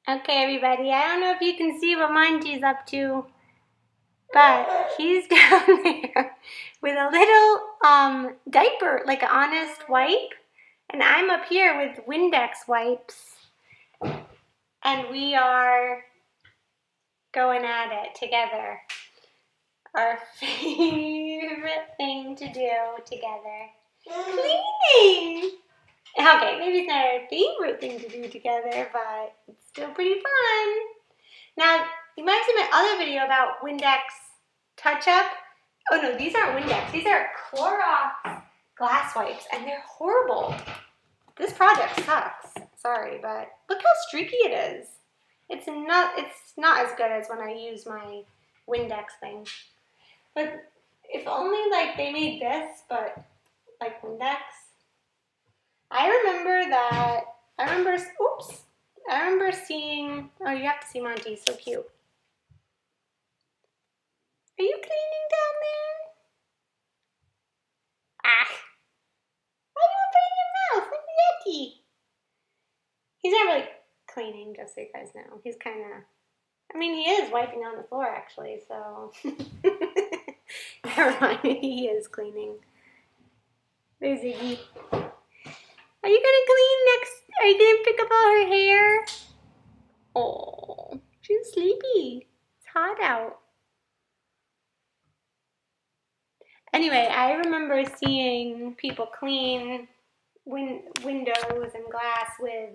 Okay, everybody, I don't know if you can see what Monty's up to, but he's down there with a little diaper, like an honest wipe, and I'm up here with Windex wipes, and we are going at it together. Our favorite thing to do together. Cleaning! Okay, maybe it's not our favorite thing to do together, but it's still pretty fun. Now, you might have seen my other video about Windex touch-up. Oh no, these aren't Windex. These are Clorox glass wipes, and they're horrible. This product sucks. Sorry, but look how streaky it is. It's not as good as when I use my Windex thing. But if only like they made this, but like Windex. I remember seeing, oh, you have to see Monty, he's so cute. Are you cleaning down there? Ah. Why do you put it in your mouth? Look yucky. He's not really cleaning, just so you guys know. He's kind of, I mean, he is wiping on the floor, actually, so. Never mind, he is cleaning. There's Iggy. Are you gonna clean next? Are you gonna pick up all her hair? Oh, she's sleepy. It's hot out. Anyway, I remember seeing people clean windows and glass with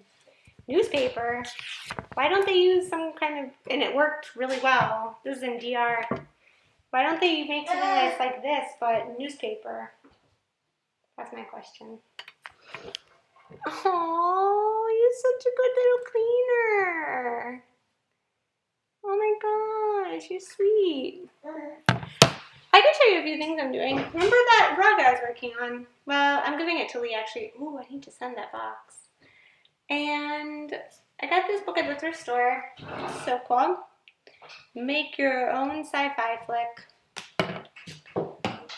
newspaper. Why don't they use some kind of, and it worked really well. This is in DR. Why don't they make something that's like this, but newspaper? That's my question. Oh, you're such a good little cleaner. Oh my gosh, you're sweet. I can show you a few things I'm doing. Remember that rug I was working on? Well, I'm giving it to Lee actually. Ooh, I need to send that box. And I got this book at the thrift store. So cool. Make your own sci-fi flick.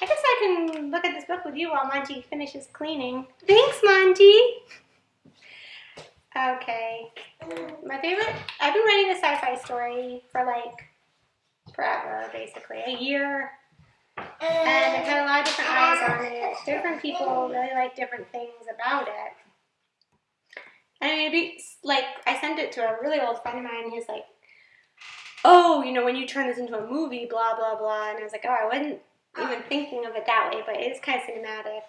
I guess I can look at this book with you while Monty finishes cleaning. Thanks, Monty. Okay. My favorite, I've been writing a sci-fi story for like forever, basically. A year. And it had a lot of different eyes on it. Different people really like different things about it. And maybe, like, I sent it to a really old friend of mine, and he's like, oh, you know, when you turn this into a movie, blah, blah, blah. And I was like, oh, I wasn't even thinking of it that way, but it is kind of cinematic.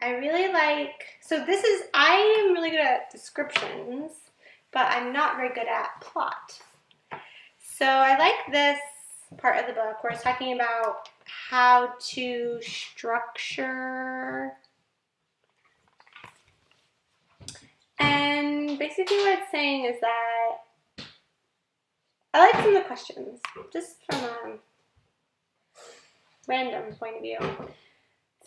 I really like, so this is, I am really good at descriptions, but I'm not very good at plot. So I like this part of the book where it's talking about how to structure, and basically what it's saying is that I like some of the questions, just from a random point of view.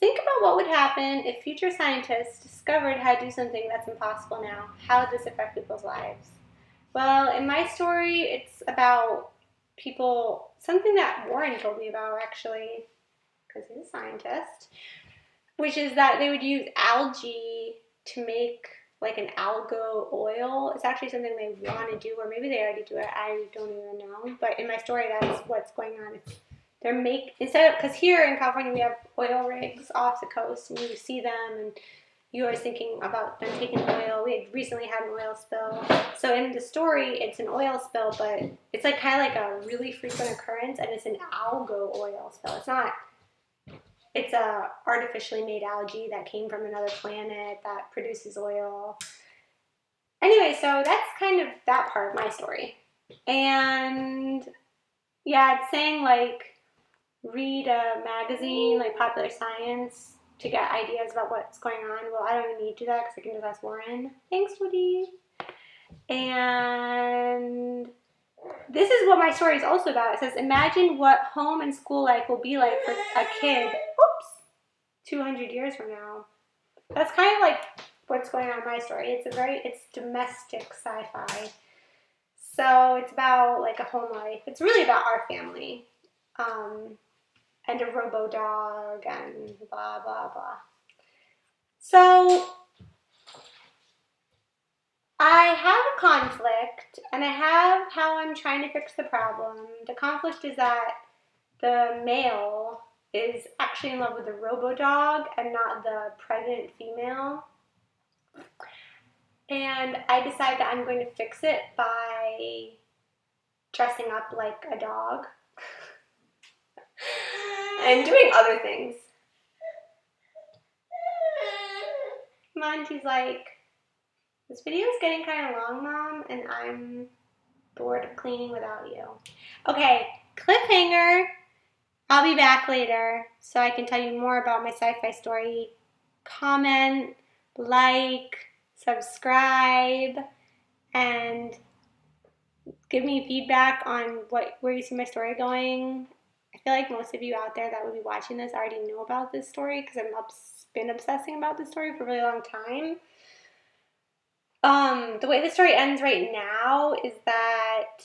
Think about what would happen if future scientists discovered how to do something that's impossible now. How would this affect people's lives? Well, in my story, it's about people, something that Warren told me about actually, because he's a scientist, which is that they would use algae to make like an algo-oil. It's actually something they want to do, or maybe they already do it. I don't even know. But in my story, that's what's going on. Instead of, because here in California we have oil rigs off the coast, and you see them, and you're always thinking about them taking oil. We had recently had an oil spill. So in the story, it's an oil spill, but it's like kind of like a really frequent occurrence, and it's an algo oil spill. It's a artificially made algae that came from another planet that produces oil. Anyway, so that's kind of that part of my story. And yeah, it's saying like read a magazine like Popular Science to get ideas about what's going on. Well, I don't even need to do that because I can just ask Warren. Thanks, Woody. And this is what my story is also about. It says, imagine what home and school life will be like for a kid, 200 years from now. That's kind of like what's going on in my story. It's domestic sci-fi. So it's about like a home life. It's really about our family. And a robo-dog and blah, blah, blah. So I have a conflict, and I have how I'm trying to fix the problem. The conflict is that the male is actually in love with the robo-dog and not the pregnant female. And I decided that I'm going to fix it by dressing up like a dog and doing other things. Monty's like, this video is getting kind of long, Mom, and I'm bored of cleaning without you. Okay, cliffhanger. I'll be back later so I can tell you more about my sci-fi story. Comment, like, subscribe, and give me feedback on where you see my story going. I feel like most of you out there that would be watching this already know about this story because I've been obsessing about this story for a really long time. The way the story ends right now is that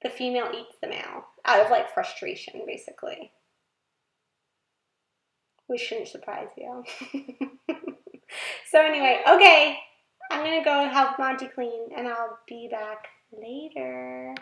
the female eats the male out of like frustration, basically. Which shouldn't surprise you. So anyway, okay, I'm gonna go help Monty clean and I'll be back later.